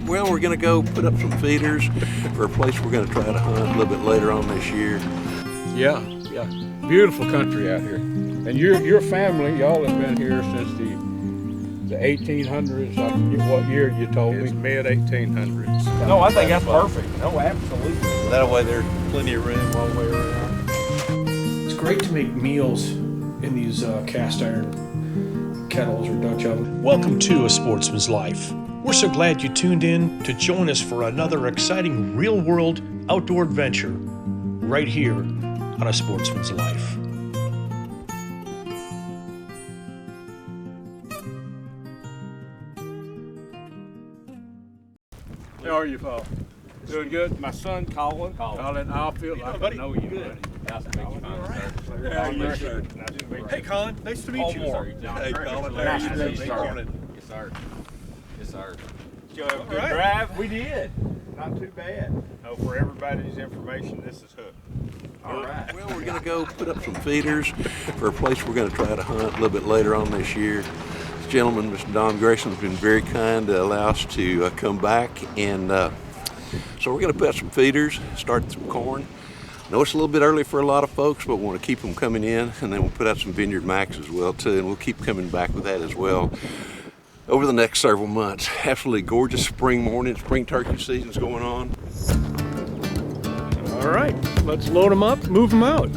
Well, we're going to go put up some feeders for a place we're going to try to hunt a little bit later on this year. Yeah. Beautiful country out here. And your family, y'all have been here since the 1800s. I forget what year you told me. It's mid-1800s. No, I think that's perfect. No, absolutely. That way there's plenty of room all the way around. It's great to make meals in these cast iron kettles or Dutch ovens. Welcome to A Sportsman's Life. We're so glad you tuned in to join us for another exciting real-world outdoor adventure right here on A Sportsman's Life. How are you, Paul? Doing good? My son, Colin. I feel like I know you, buddy. Nice to meet you, sir. How are you, sir? Hey, Colin. Nice to meet you. Hey, Colin. Nice to meet you, Morning. Yes, sir. Yes, sir. Did you have a good right. drive? We did. Not too bad. Oh, for everybody's information, this is Hook. All right. Well, we're going to go put up some feeders for a place we're going to try to hunt a little bit later on this year. This gentleman, Mr. Don Grayson, has been very kind to allow us to come back, and so we're going to put up some feeders, start some corn. I know it's a little bit early for a lot of folks, but we want to keep them coming in, and then we'll put out some Vineyard Max as well too, and we'll keep coming back with that as well over the next several months. Absolutely gorgeous spring morning. Spring turkey season's going on. All right, let's load them up, move them out.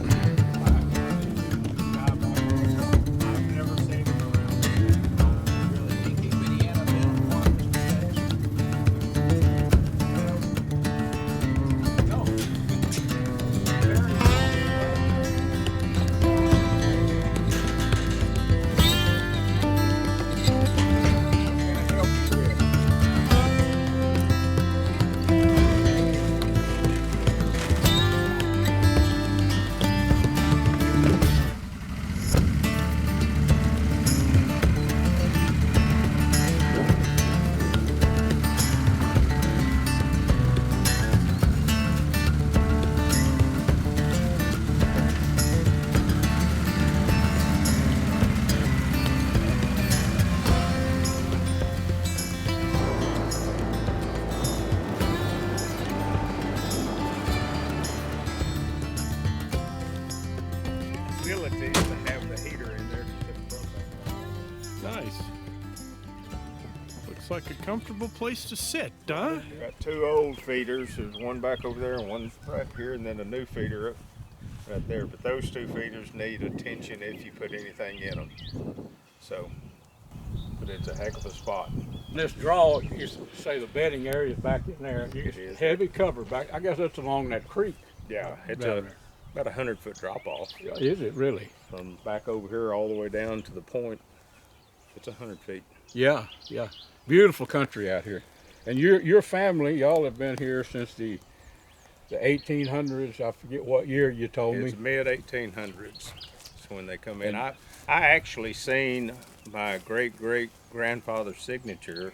Facility to have the heater in there to put the propane on. Nice. Looks like a comfortable place to sit, huh? Got two old feeders. There's one back over there and one right here, and then a new feeder up right there. But those two feeders need attention if you put anything in them. So, but it's a heck of a spot. This draw, you say the bedding area is back in there. It is. Heavy cover back. I guess that's along that creek. Yeah, it's down there. about 100-foot drop off Is it really? from back over here all the way down to the point. It's 100 feet. Yeah. Beautiful country out here. And your family, y'all have been here since the 1800s. I forget what year you told me. It's mid-1800s. That's when they come in. I actually seen my great-great-grandfather's signature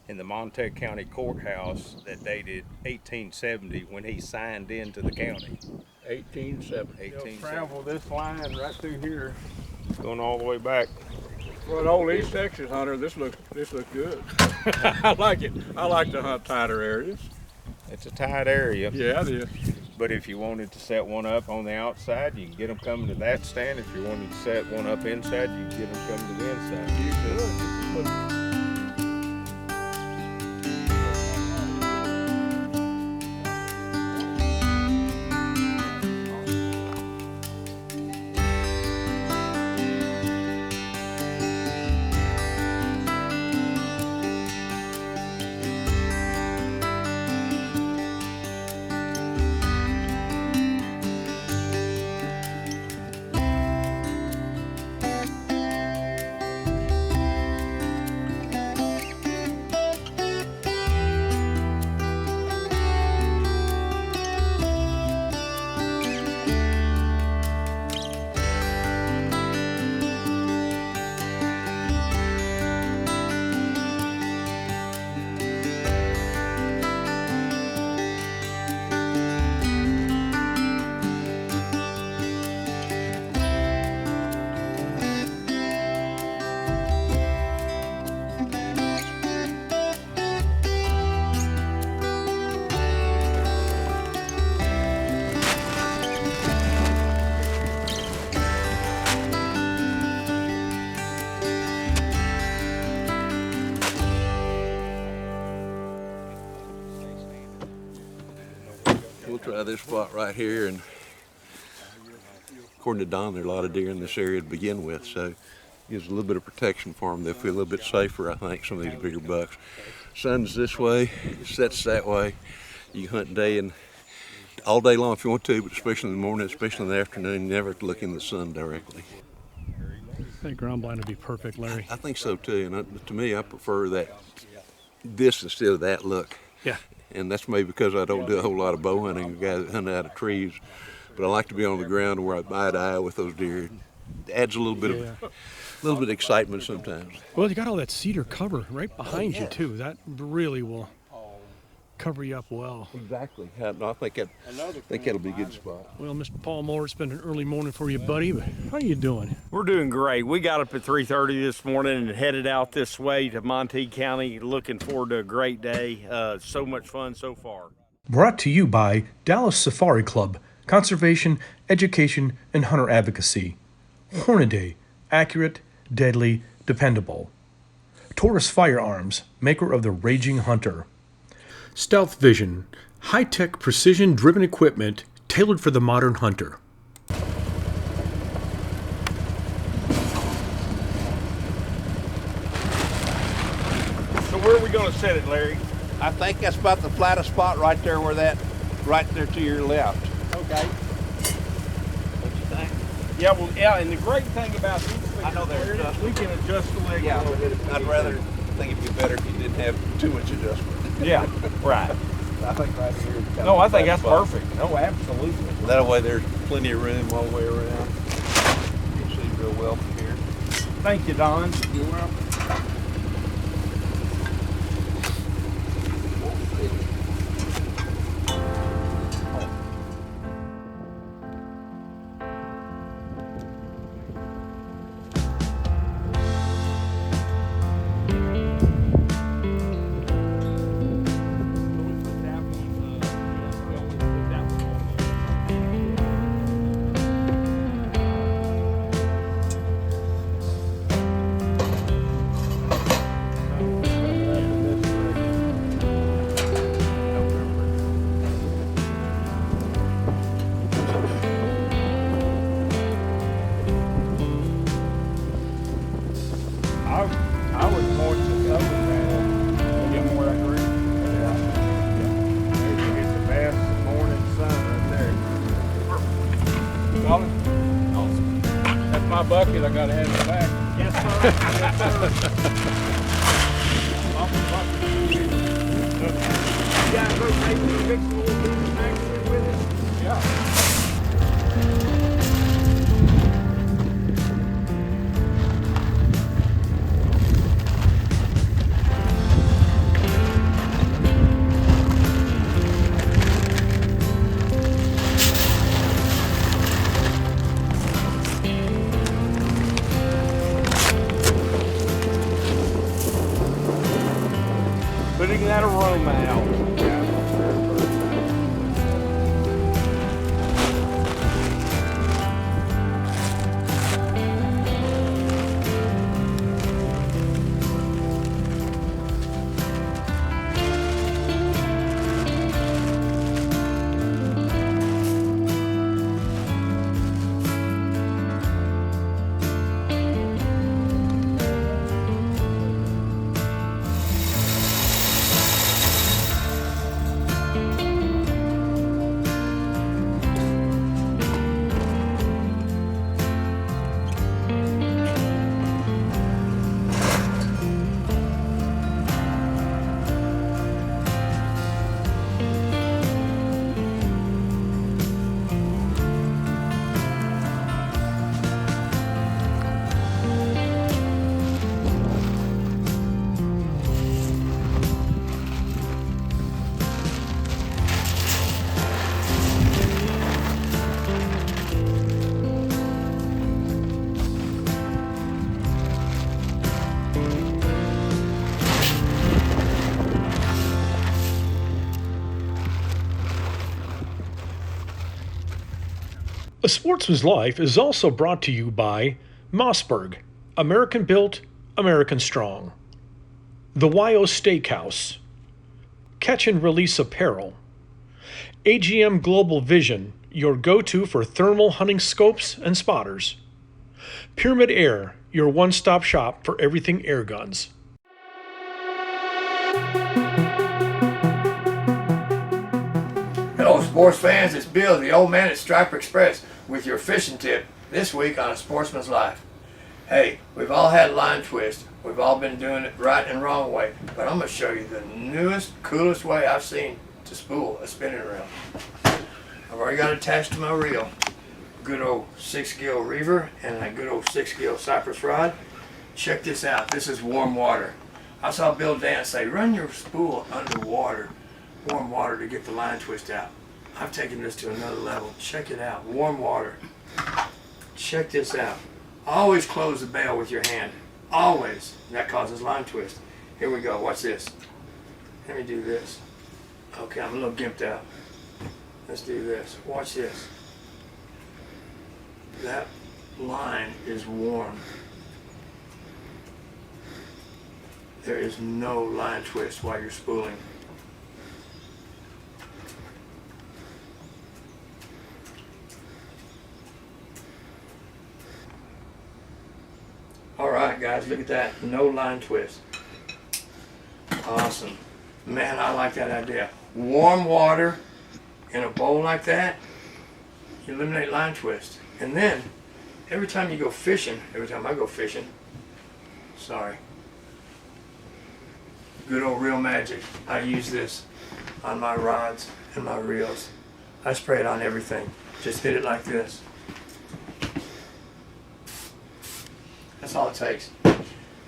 in the Montague County Courthouse that dated 1870 when he signed into the county. 1870. They'll travel this line right through here, going all the way back. For an old East Texas hunter, this looks good. I like it. I like to hunt tighter areas. It's a tight area. Yeah, it is. But if you wanted to set one up on the outside, you can get them coming to that stand. If you wanted to set one up inside, you can get them coming to the inside. You could. we'll try this spot right here, and according to Don, there are a lot of deer in this area to begin with, so gives a little bit of protection for them. They'll feel a little bit safer, I think, some of these bigger bucks. Sun's this way, sets that way. You can hunt day and all day long if you want to, but especially in the morning, especially in the afternoon, you never have to look in the sun directly. That ground blind would be perfect, Larry. I think so too, and to me, I prefer this instead of that look. Yeah. And that's maybe because I don't do a whole lot of bow hunting, guys that hunt out of trees, but I like to be on the ground where I'm eye to eye with those deer. It adds a little bit of excitement sometimes. Well, you got all that cedar cover right behind you too. That really will cover you up well. Exactly. I think that'll be a good spot. Well, Mr. Paul Moore, it's been an early morning for you, buddy, but how are you doing? We're doing great. We got up at 3:30 this morning and headed out this way to Monteague County. Looking forward to a great day. So much fun so far. Brought to you by Dallas Safari Club, Conservation, Education, and Hunter Advocacy. Hornaday, accurate, deadly, dependable. Taurus Firearms, maker of the Raging Hunter. Stealth Vision, high-tech precision-driven equipment tailored for the modern hunter. So where are we going to set it, Larry? I think that's about the flattest spot right there right there to your left. Okay. What you think? Yeah, and the great thing about these things, I know they're we can adjust the leg. Yeah, but I'd rather think it'd be better if you didn't have too much adjustment. Yeah, right. I think right here. No, I think that's perfect. No, absolutely. That way there's plenty of room all the way around. You can see real well from here. Thank you, Don. You're welcome. I would point to the other man to get more accurate. Yeah. There you get the best morning sun right there. Perfect. Colin? Awesome. That's my bucket. I gotta have it back. Yes, sir. Yes, sir. You guys okay with fixing a little bit of action with us? Yeah. Putting that aroma out. A Sportsman's Life is also brought to you by Mossberg, American Built, American Strong, the YO Steakhouse, Catch and Release Apparel, AGM Global Vision, your go-to for thermal hunting scopes and spotters. Pyramid Air, your one-stop shop for everything air guns. Hello sports fans, it's Bill, the old man at Striper Express, with your fishing tip this week on A Sportsman's Life. Hey, we've all had line twist. We've all been doing it right and wrong way, but I'm going to show you the newest, coolest way I've seen to spool a spinning reel. I've already got it attached to my reel. Good old 6-gill reever and a good old 6-gill cypress rod. Check this out. This is warm water. I saw Bill Dance say, run your spool under water, warm water, to get the line twist out. I've taken this to another level. Check it out. Warm water. Check this out. Always close the bail with your hand. Always. That causes line twist. Here we go. Watch this. Let me do this. Okay, I'm a little gimped out. Let's do this. Watch this. That line is warm. There is no line twist while you're spooling. Alright guys, look at that. No line twist. Awesome. Man, I like that idea. Warm water in a bowl like that, you eliminate line twist. And then, every time you go fishing, every time I go fishing, sorry, good old Reel Magic, I use this on my rods and my reels. I spray it on everything. Just hit it like this. That's all it takes.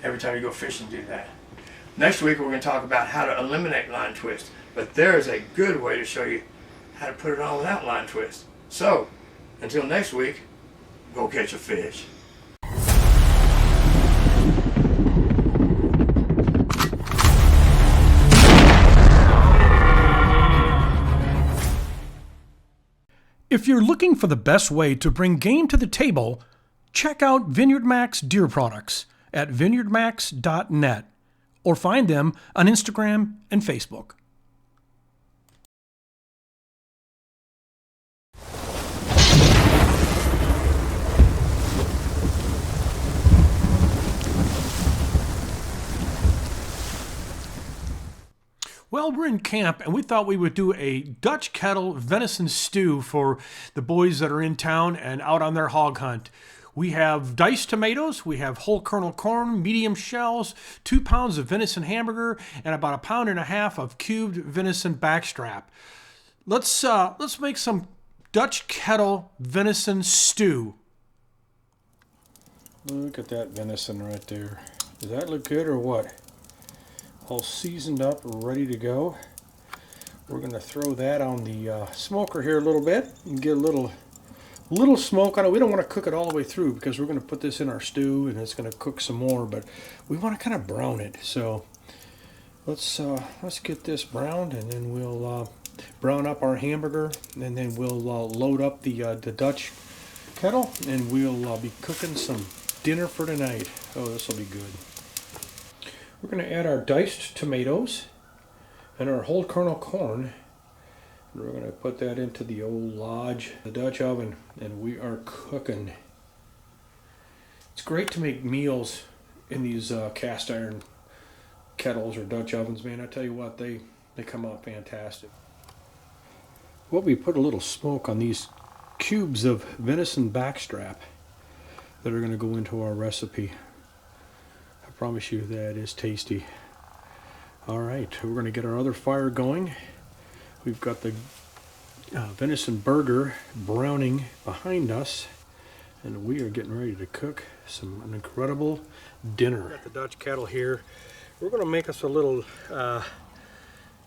Every time you go fishing, do that. Next week we're going to talk about how to eliminate line twist. But there is a good way to show you how to put it on without line twist. So, until next week, go catch a fish. If you're looking for the best way to bring game to the table, check out Vineyard Max Deer Products at vineyardmax.net or find them on Instagram and Facebook. Well, we're in camp and we thought we would do a Dutch kettle venison stew for the boys that are in town and out on their hog hunt. We have diced tomatoes, we have whole kernel corn, medium shells, 2 pounds of venison hamburger, and about 1.5 pounds of cubed venison backstrap. Let's make some Dutch kettle venison stew. Look at that venison right there. Does that look good or what? All seasoned up, ready to go. We're going to throw that on the smoker here a little bit and get a little smoke on it. We don't want to cook it all the way through because we're going to put this in our stew and it's going to cook some more, but we want to kind of brown it. So let's get this browned, and then we'll brown up our hamburger, and then we'll load up the Dutch kettle, and we'll be cooking some dinner for tonight. Oh, this will be good. We're going to add our diced tomatoes and our whole kernel corn. And we're going to put that into the old Lodge, the Dutch oven, and we are cooking. It's great to make meals in these cast iron kettles or Dutch ovens, man. I tell you what, they come out fantastic. Well, we put a little smoke on these cubes of venison backstrap that are going to go into our recipe. I promise you that is tasty. All right, we're going to get our other fire going. We've got the venison burger browning behind us, and we are getting ready to cook an incredible dinner. Got the Dutch kettle here. We're going to make us a little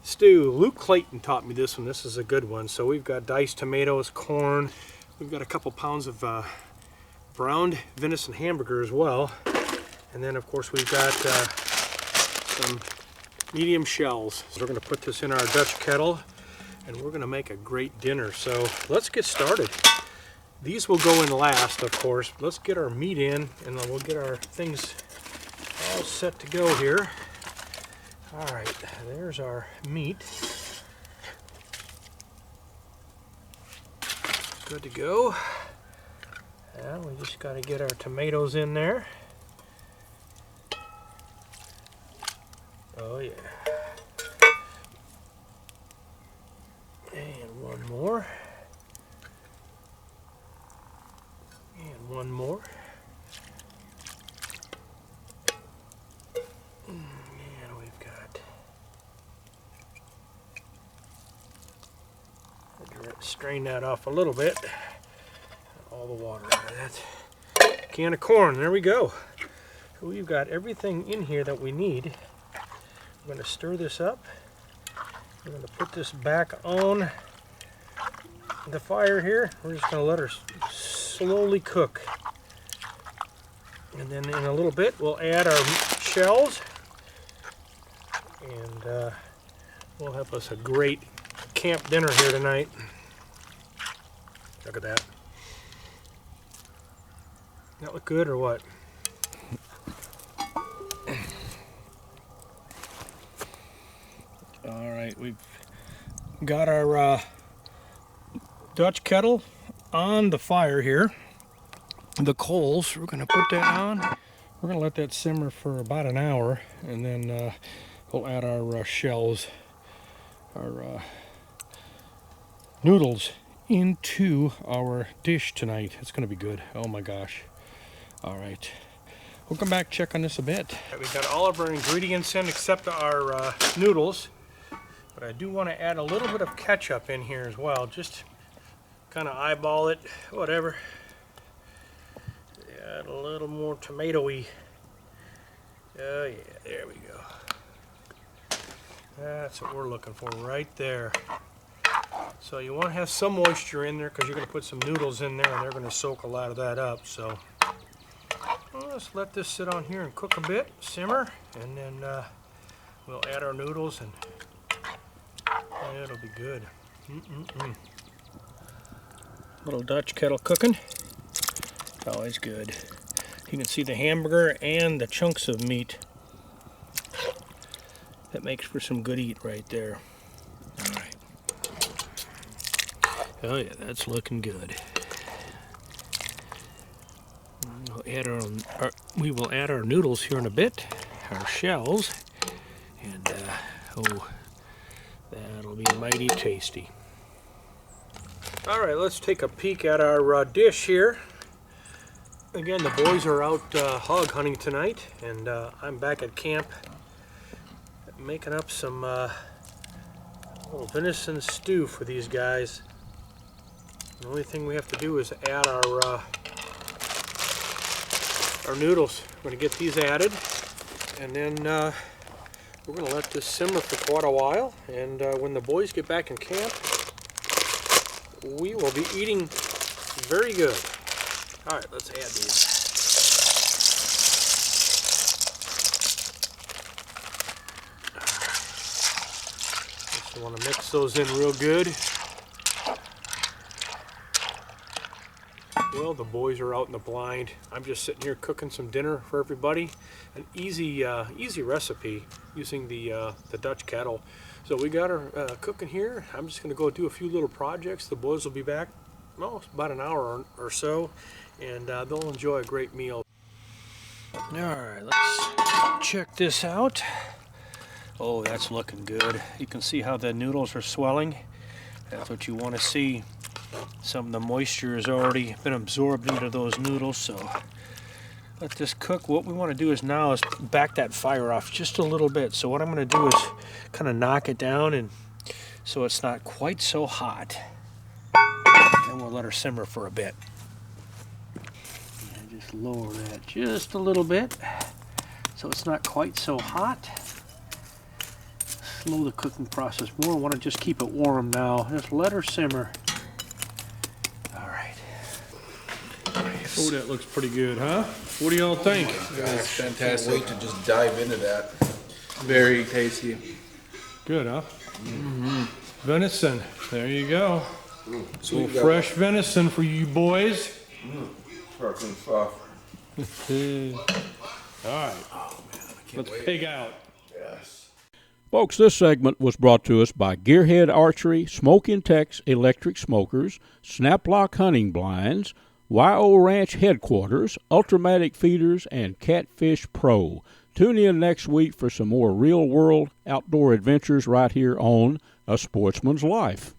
stew. Luke Clayton taught me this one. This is a good one. So we've got diced tomatoes, corn. We've got a couple pounds of browned venison hamburger as well. And then, of course, we've got some medium shells. So we're going to put this in our Dutch kettle, and we're going to make a great dinner. So let's get started. These will go in last, of course. Let's get our meat in, and then we'll get our things all set to go here. All right, there's our meat. good to go. Now we just got to get our tomatoes in there. Oh yeah. And one more. And one more. And we've got strain that off a little bit. All the water out of that can of corn. There we go. So we've got everything in here that we need. I'm going to stir this up. I'm going to put this back on the fire here. We're just going to let her slowly cook. And then in a little bit we'll add our shells. And we'll have us a great camp dinner here tonight. Look at that. That look good or what? All right, we've got our Dutch kettle on the fire here. The coals, we're gonna put that on. We're gonna let that simmer for about an hour, and then we'll add our shells, our noodles into our dish tonight. It's gonna be good. Oh my gosh. All right, we'll come back, check on this a bit. We've got all of our ingredients in except our noodles, but I do want to add a little bit of ketchup in here as well. Just kind of eyeball it, whatever. Add a little more tomatoey. Oh yeah, there we go. That's what we're looking for right there. So you want to have some moisture in there because you're going to put some noodles in there and they're going to soak a lot of that up. So well, let's let this sit on here and cook a bit, simmer, and then we'll add our noodles and it'll be good. Little Dutch kettle cooking. Always good. You can see the hamburger and the chunks of meat. That makes for some good eat right there. All right. Oh yeah, that's looking good. We will add our noodles here in a bit, our shells, and oh, that'll be mighty tasty. All right, let's take a peek at our dish here. Again, the boys are out hog hunting tonight, and I'm back at camp making up some little venison stew for these guys. The only thing we have to do is add our noodles. We're going to get these added, and then we're going to let this simmer for quite a while, and when the boys get back in camp, we will be eating very good. All right, let's add these. Just want to mix those in real good. Well, the boys are out in the blind. I'm just sitting here cooking some dinner for everybody. An easy recipe using the Dutch kettle. So we got her cooking here. I'm just going to go do a few little projects. The boys will be back, well, about an hour or so, and they'll enjoy a great meal. All right, let's check this out. Oh, that's looking good. You can see how the noodles are swelling. That's what you want to see. Some of the moisture has already been absorbed into those noodles, so let this cook. What we want to do is now is back that fire off just a little bit. So what I'm going to do is kind of knock it down, and so it's not quite so hot. And we'll let her simmer for a bit. And just lower that just a little bit so it's not quite so hot. Slow the cooking process more. I want to just keep it warm now. Just let her simmer. Oh, that looks pretty good, huh? What do y'all think? That's fantastic. Can't wait to just dive into that. Very tasty. Good, huh? Mm-hmm. Venison. There you go. Sweet fresh venison for you boys. Sparkling soft. All right. Oh, man, let's pig out. Yes. Folks, this segment was brought to us by Gearhead Archery, Smoke Intex Electric Smokers, Snaplock Hunting Blinds, YO Ranch Headquarters, Ultramatic Feeders, and Catfish Pro. Tune in next week for some more real-world outdoor adventures right here on A Sportsman's Life.